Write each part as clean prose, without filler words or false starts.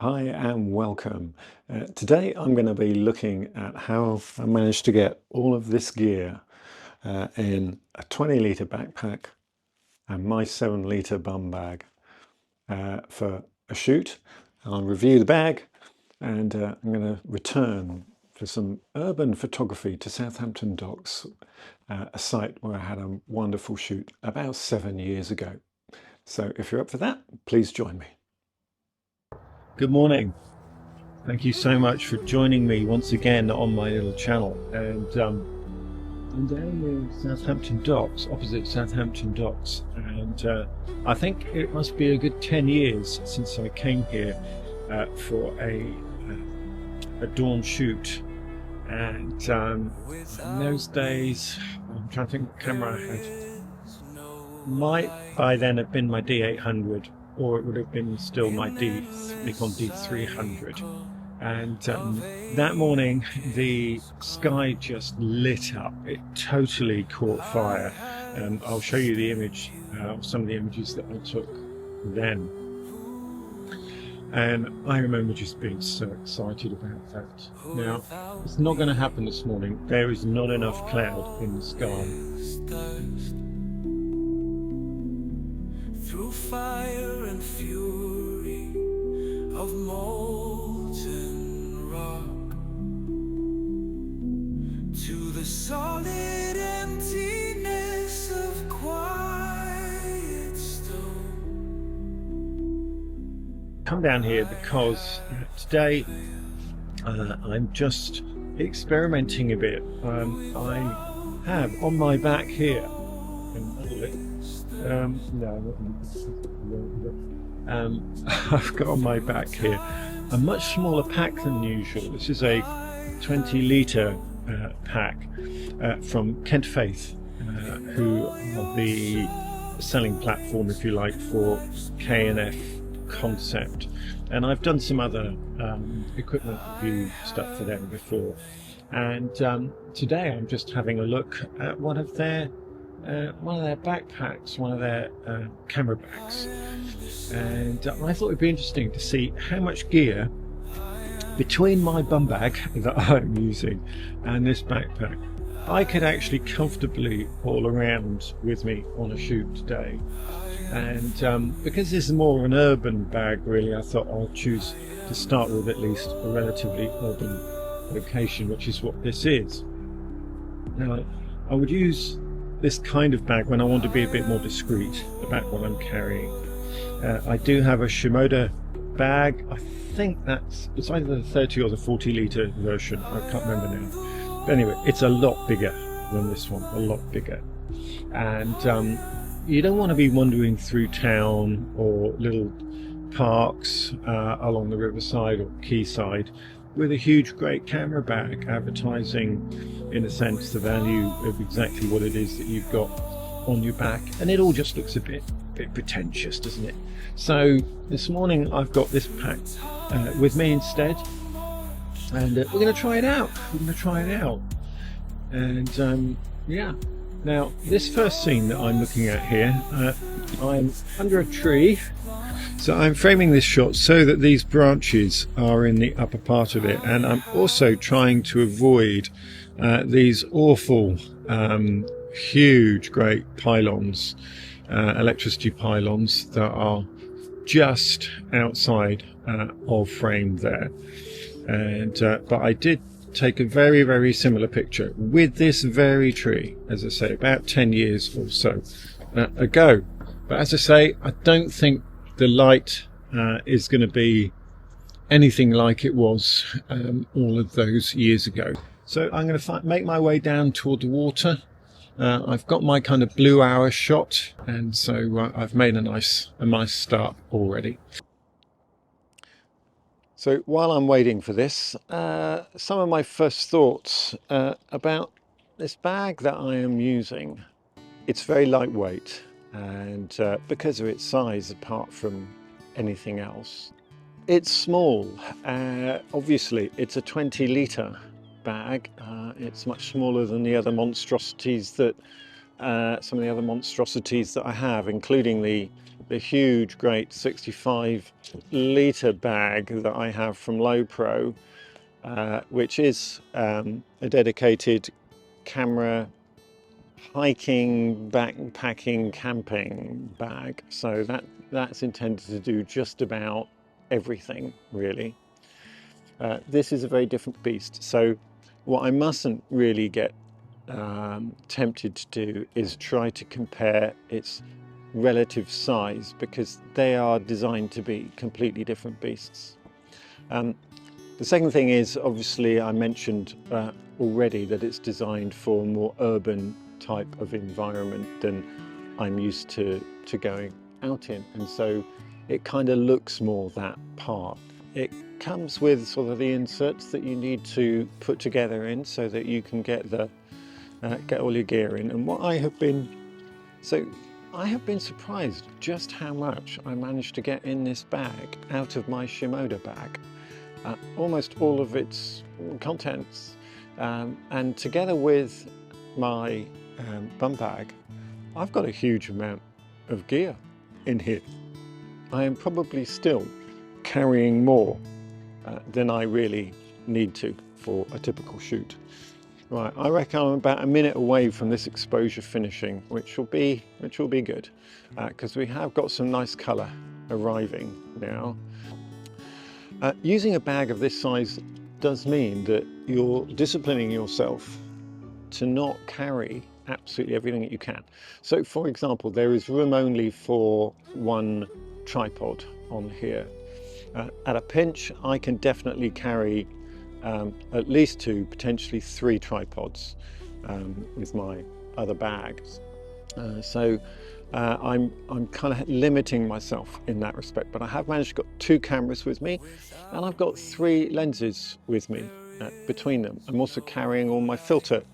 Hi and welcome. Today I'm going to be looking at how I managed to get all of this gear in a 20-litre backpack and my 7-litre bum bag for a shoot. I'll review the bag and I'm going to return for some urban photography to Southampton Docks, a site where I had a wonderful shoot about 7 years ago. So if you're up for that, please join me. Good morning. Thank you so much for joining me once again on my little channel. And I'm down near Southampton Docks, opposite Southampton Docks, and I think it must be a good 10 years since I came here for a dawn shoot. And in those days, I'm trying to think what camera I had. Might by then have been my D800, or it would have been still my Nikon D300. And that morning the sky just lit up. It totally caught fire, and I'll show you the image, some of the images that I took then. And I remember just being so excited about that. Now, it's not going to happen this morning. There is not enough cloud in the sky. Through fire and fury of molten rock, to the solid emptiness of quiet stone. Come down here because today I'm just experimenting a bit. I have on my back here, I've got on my back here a much smaller pack than usual. This is a 20-litre pack from Kent Faith, who are the selling platform, if you like, for K&F concept. And I've done some other equipment review stuff for them before. And today I'm just having a look at one of their backpacks, one of their camera bags, and I thought it'd be interesting to see how much gear between my bum bag that I'm using and this backpack I could actually comfortably haul around with me on a shoot today. And because this is more of an urban bag, really, I thought I'll choose to start with at least a relatively urban location, which is what this is. Now, I would use this kind of bag when I want to be a bit more discreet about what I'm carrying. I do have a Shimoda bag. I think it's either the 30 or the 40-litre version. I can't remember now. But anyway, it's a lot bigger than this one, a lot bigger. And you don't want to be wandering through town or little parks along the riverside or quayside with a huge, great camera bag, advertising, in a sense, the value of exactly what it is that you've got on your back. And it all just looks a bit pretentious, doesn't it? So this morning I've got this pack with me instead, and we're going to try it out. And yeah. Now, this first scene that I'm looking at here, I'm under a tree. So I'm framing this shot so that these branches are in the upper part of it, and I'm also trying to avoid these awful, huge, great pylons, electricity pylons that are just outside of frame there. And but I did take a very, very similar picture with this very tree, as I say, about 10 years or so ago. But as I say, I don't think the light is going to be anything like it was all of those years ago. So I'm going to make my way down toward the water. I've got my kind of blue hour shot, and so I've made a nice start already. So while I'm waiting for this, some of my first thoughts about this bag that I am using. It's very lightweight, and because of its size, apart from anything else, it's small. Obviously, it's a 20-litre bag. It's much smaller than the other monstrosities that some of the other monstrosities that I have, including the the huge, great 65-litre bag that I have from Lowepro, which is a dedicated camera, hiking, backpacking, camping bag. So that's intended to do just about everything, really. This is a very different beast. So what I mustn't really get tempted to do is try to compare its relative size, because they are designed to be completely different beasts. The second thing is, obviously, I mentioned already that it's designed for a more urban type of environment than I'm used to going out in, and so it kind of looks more that part. It comes with sort of the inserts that you need to put together in so that you can get all your gear in. And what I have been surprised just how much I managed to get in this bag out of my Shimoda bag. Almost all of its contents, and together with my bum bag, I've got a huge amount of gear in here. I am probably still carrying more than I really need to for a typical shoot. Right, I reckon I'm about a minute away from this exposure finishing, which will be good, because we have got some nice colour arriving now. Using a bag of this size does mean that you're disciplining yourself to not carry absolutely everything that you can. So, for example, there is room only for one tripod on here. At a pinch, I can definitely carry at least 2, potentially 3 tripods with my other bags. I'm kind of limiting myself in that respect, but I have managed to get 2 cameras with me, and I've got 3 lenses with me between them. I'm also carrying all my filter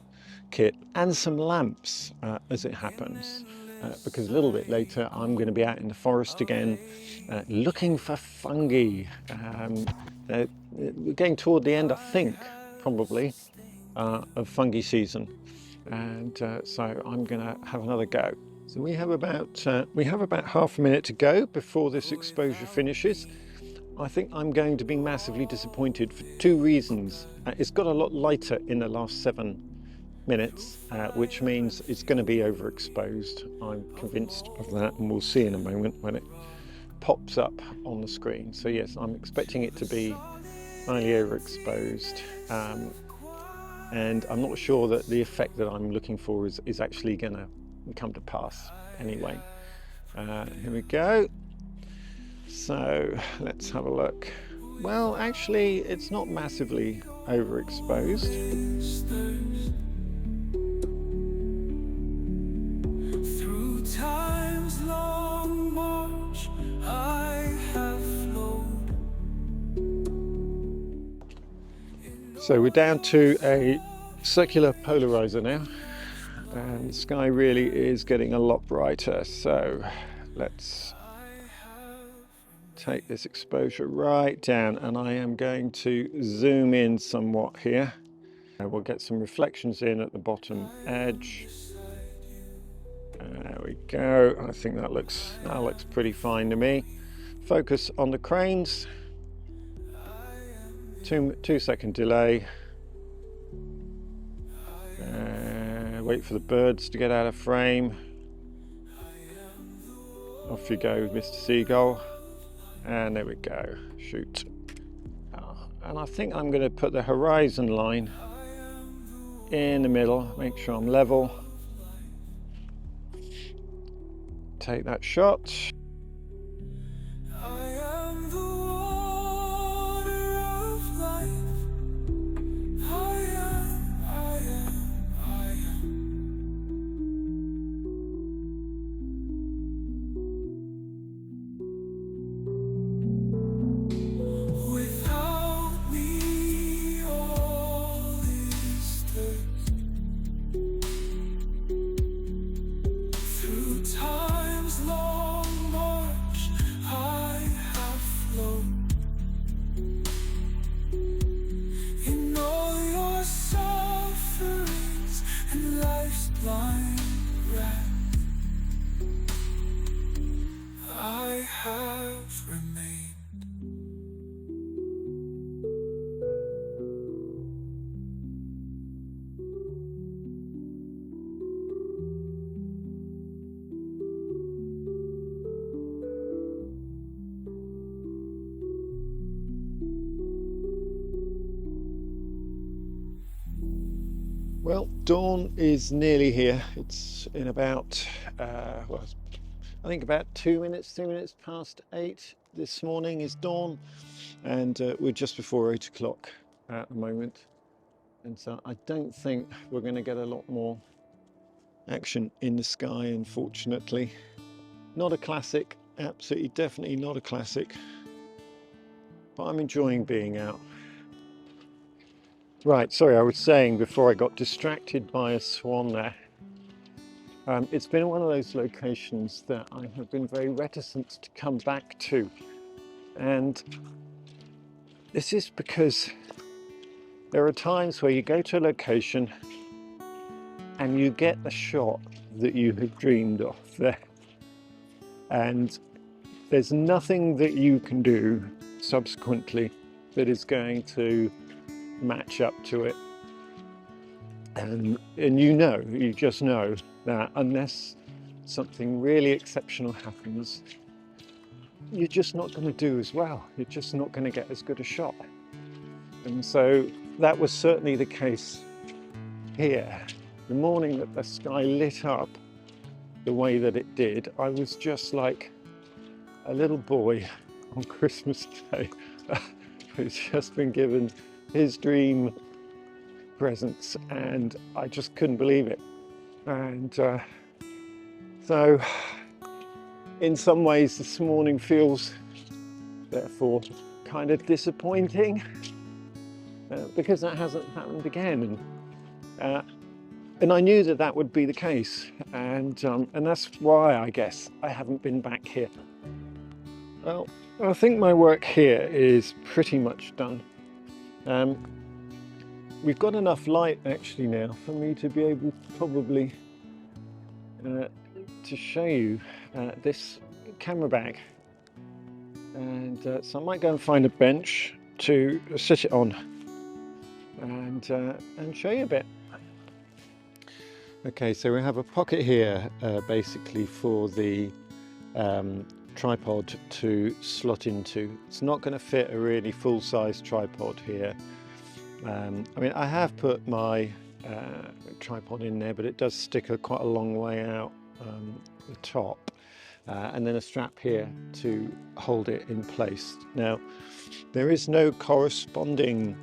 kit and some lamps as it happens, because a little bit later I'm going to be out in the forest again looking for fungi. We're getting toward the end, I think, probably, of fungi season, and so I'm going to have another go. So we have about half a minute to go before this exposure finishes. I think I'm going to be massively disappointed for 2 reasons. It's got a lot lighter in the last 7 minutes, which means it's going to be overexposed. I'm convinced of that, and we'll see in a moment when it pops up on the screen. So yes, I'm expecting it to be highly overexposed, and I'm not sure that the effect that I'm looking for is actually going to come to pass anyway. Here we go. So let's have a look. Well, actually, it's not massively overexposed. Through time's long march, I have flown. So we're down to a circular polarizer now, and the sky really is getting a lot brighter. So let's take this exposure right down, and I am going to zoom in somewhat here. We'll get some reflections in at the bottom edge. There we go. I think that looks pretty fine to me. Focus on the cranes. 2-second delay. Wait for the birds to get out of frame. Off you go, Mr. Seagull. And there we go. Shoot. And I think I'm going to put the horizon line in the middle. Make sure I'm level. Take that shot. Time's long Well, dawn is nearly here. It's in about, well, I think about 2 minutes past 8 this morning is dawn, and we're just before 8 o'clock at the moment. And so I don't think we're going to get a lot more action in the sky, unfortunately. Not a classic, absolutely, definitely not a classic, but I'm enjoying being out. Right, sorry, I was saying before I got distracted by a swan there. It's been one of those locations that I have been very reticent to come back to. And this is because there are times where you go to a location and you get the shot that you had dreamed of there. And there's nothing that you can do subsequently that is going to match up to it. And you just know that unless something really exceptional happens, you're just not going to do as well. You're just not going to get as good a shot. And so that was certainly the case here. The morning that the sky lit up the way that it did, I was just like a little boy on Christmas Day who's just been given his dream presents, and I just couldn't believe it. And so in some ways this morning feels therefore kind of disappointing because that hasn't happened again, and I knew that that would be the case, and that's why I guess I haven't been back here. Well, I think my work here is pretty much done. We've got enough light actually now for me to be able probably to show you this camera bag, and so I might go and find a bench to sit it on and show you a bit. Okay, so we have a pocket here basically for the tripod to slot into. It's not going to fit a really full-size tripod here. I mean, I have put my tripod in there, but it does stick quite a long way out the top, and then a strap here to hold it in place. Now, there is no corresponding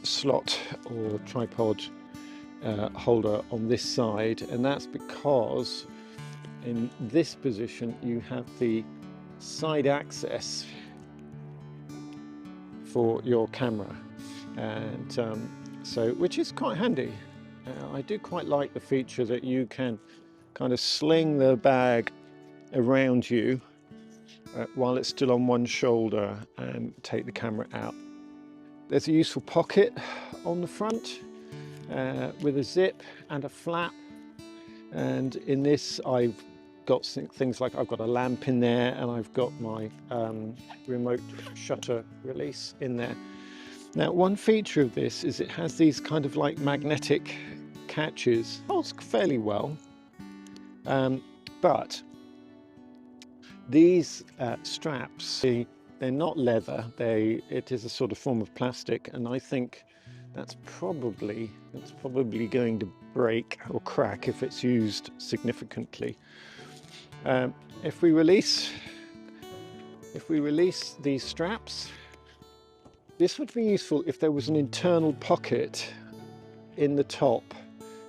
slot or tripod holder on this side, and that's because in this position you have the side access for your camera, and so which is quite handy. I do quite like the feature that you can kind of sling the bag around you while it's still on one shoulder and take the camera out. There's a useful pocket on the front with a zip and a flap, and in this I've got things like I've got a lamp in there, and I've got my remote shutter release in there. Now, one feature of this is it has these kind of like magnetic catches. Holds fairly well, but these straps, they're not leather. It is a sort of form of plastic, and I think that's probably going to break or crack if it's used significantly. If we release these straps, this would be useful if there was an internal pocket in the top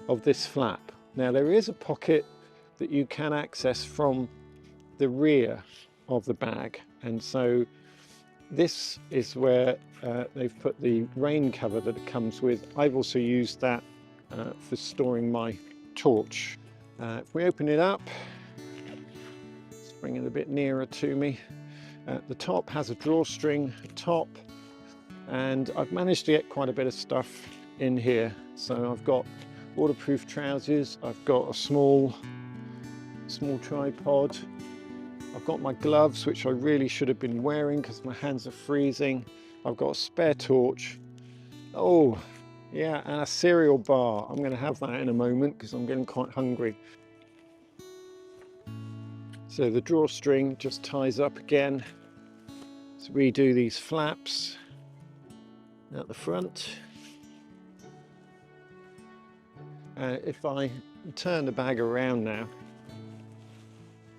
of this flap. Now, there is a pocket that you can access from the rear of the bag, and so this is where they've put the rain cover that it comes with. I've also used that for storing my torch. If we open it up, let's bring it a bit nearer to me. The top has a drawstring top, and I've managed to get quite a bit of stuff in here. So I've got waterproof trousers, I've got a small tripod, I've got my gloves, which I really should have been wearing because my hands are freezing. I've got a spare torch. Oh, yeah, and a cereal bar. I'm going to have that in a moment because I'm getting quite hungry. So the drawstring just ties up again. So redo these flaps at the front. If I turn the bag around now,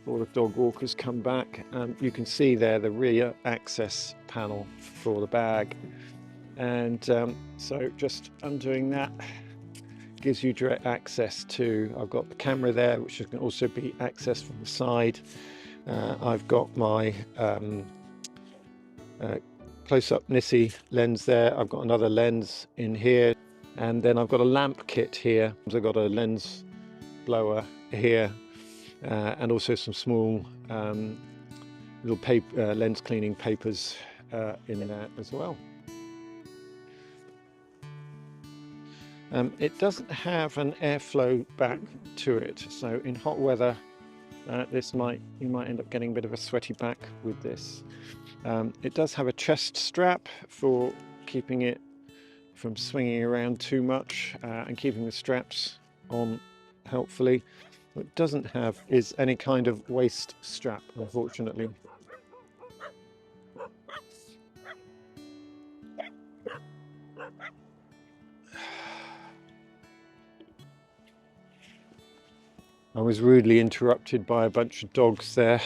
all the dog walkers come back, you can see there the rear access panel for the bag. And so just undoing that gives you direct access to, I've got the camera there, which can also be accessed from the side. I've got my close-up Nissi lens there. I've got another lens in here, and then I've got a lamp kit here. I've got a lens blower here, and also some small little paper, lens cleaning papers in there as well. It doesn't have an airflow back to it, so in hot weather you might end up getting a bit of a sweaty back with this. It does have a chest strap for keeping it from swinging around too much and keeping the straps on helpfully. What it doesn't have is any kind of waist strap, unfortunately. I was rudely interrupted by a bunch of dogs there.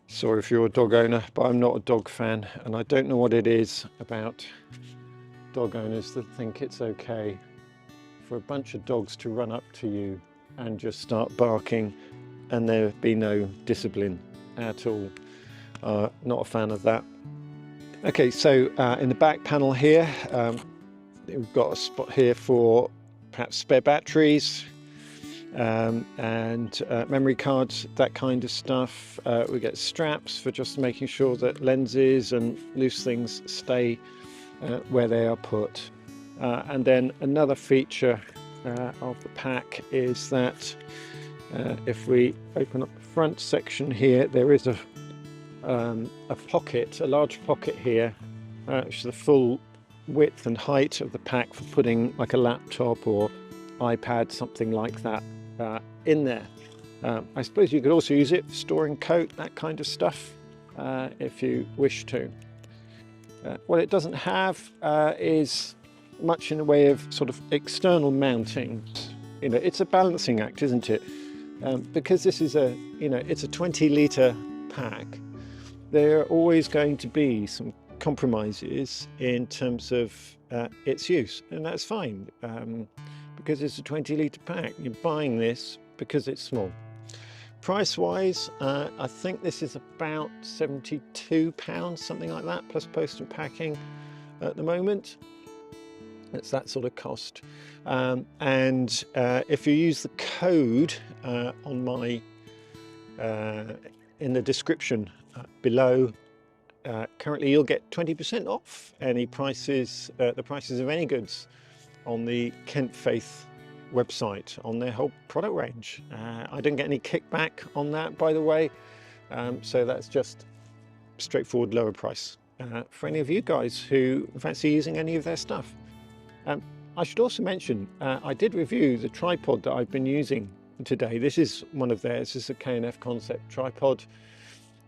Sorry if you're a dog owner, but I'm not a dog fan, and I don't know what it is about dog owners that think it's okay for a bunch of dogs to run up to you and just start barking and there be no discipline at all. Not a fan of that. Okay, so in the back panel here, we've got a spot here for perhaps spare batteries, and memory cards, that kind of stuff. We get straps for just making sure that lenses and loose things stay where they are put. And then another feature of the pack is that if we open up the front section here, there is a pocket, a large pocket here, which is the full width and height of the pack for putting like a laptop or iPad, something like that, in there. I suppose you could also use it for storing coat, that kind of stuff, if you wish to. What it doesn't have is much in the way of sort of external mounting. You know, it's a balancing act, isn't it? Because this is a, you know, it's a 20-litre pack. There are always going to be some compromises in terms of its use, and that's fine. Because it's a 20-litre pack, you're buying this because it's small. Price-wise, I think this is about £72, something like that, plus post and packing at the moment. It's that sort of cost. And if you use the code on my in the description below, currently you'll get 20% off any prices, the prices of any goods on the Kent Faith website on their whole product range. I don't get any kickback on that, by the way, so that's just straightforward lower price for any of you guys who fancy using any of their stuff. I should also mention, I did review the tripod that I've been using today. This is one of theirs. This is a K&F Concept tripod,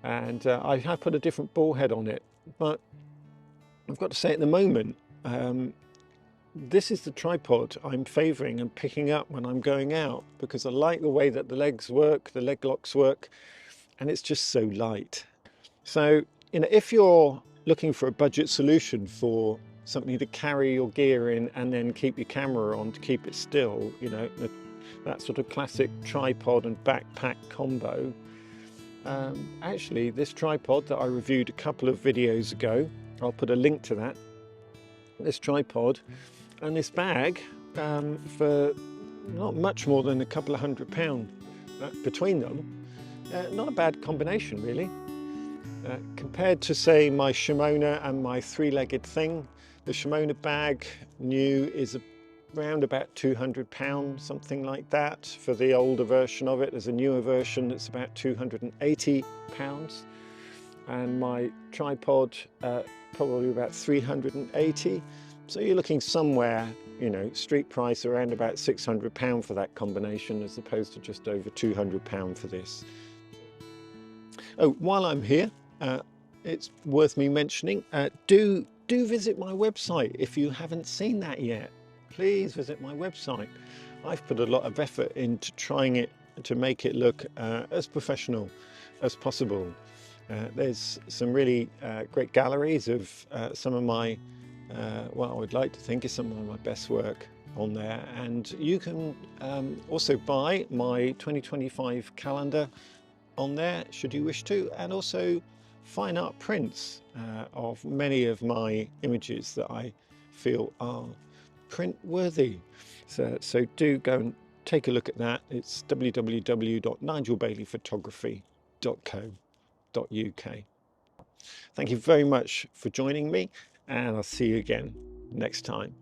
and I have put a different ball head on it, but I've got to say at the moment, this is the tripod I'm favouring and picking up when I'm going out, because I like the way that the legs work, the leg locks work, and it's just so light. So, you know, if you're looking for a budget solution for something to carry your gear in and then keep your camera on to keep it still, you know, that sort of classic tripod and backpack combo, actually this tripod that I reviewed a couple of videos ago, I'll put a link to that, this tripod and this bag for not much more than a couple of £100 between them, not a bad combination really. Compared to, say, my Shimona and my three-legged thing, the Shimona bag new is around about £200, something like that. For the older version of it, there's a newer version that's about £280, and my tripod probably about £380. So you're looking somewhere, you know, street price around about £600 for that combination, as opposed to just over £200 for this. Oh, while I'm here, it's worth me mentioning, do visit my website if you haven't seen that yet. please visit my website. I've put a lot of effort into trying it to make it look as professional as possible. There's some really great galleries of some of my, what I would like to think is some of my best work on there, and you can also buy my 2025 calendar on there should you wish to, and also fine art prints of many of my images that I feel are print worthy. So do go and take a look at that. It's www.nigelbaileyphotography.co.uk. Thank you very much for joining me, and I'll see you again next time.